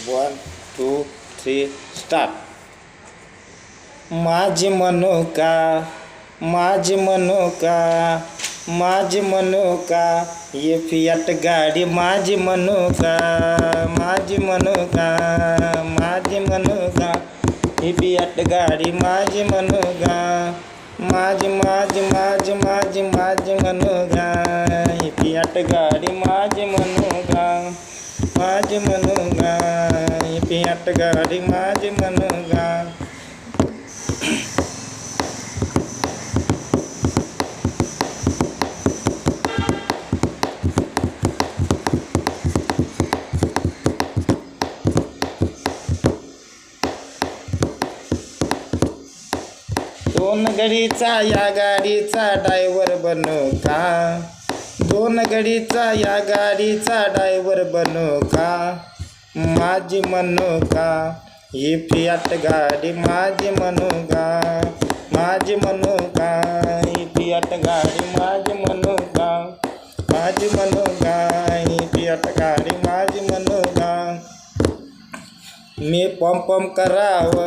1 2 3 start. माझी मनोका, माझी मनोका, माझी मनोका, ये फियाट गाडी माझी मनोका, माझी मनोका, माझी मनोका, ही फियाट गाडी माझी मनोका, माझी माझी माझी माझी माझी मनोका, ही फियाट गाडी माझी मनोका, माझी मनोका, ही फियाट गाडी माझी मनोका. दोन घडीचा या गाडीचा ड्रायव्हर बनू का, दोन घडीचा या गाडीचा ड्रायव्हर बनू का, माझी मनोका, ही फियाट गाडी माझी मनोका, माझी मनोका, ही फियाट गाडी माझी मनोका, माझी मनोका, ही फियाट गाडी माझी मनोका. मी पम करावं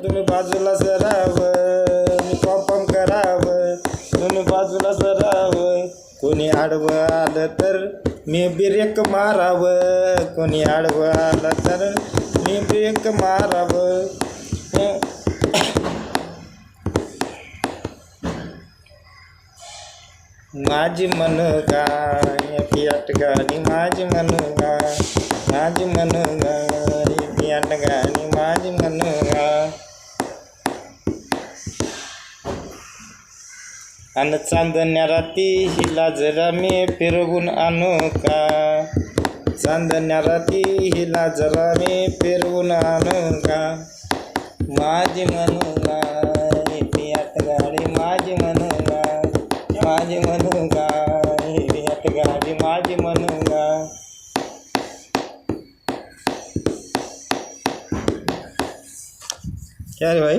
तुम्ही बाजूला सरावं, मी पम करावं तुम्ही बाजूला सरावं, कोणी आडवं आलं तर मी ब्रेक मारावं, कोणी आडवं आलं तर मी ब्रेक मारावं. माझी मनोका, फियाट गाडी माझी मनोका, माझी मनोका, फियाट गाडी माझी मनोका. अन चांदण्या राती हिला जरा मी फिरवून आणू का, चांदण्या राती हिला जरा मी फिरवून आणू का, माझी मनोका, फियाट गाडी माझी मनोका, माझी मनोका, फियाट गाडी माझी मनोका. क्या रे भाई.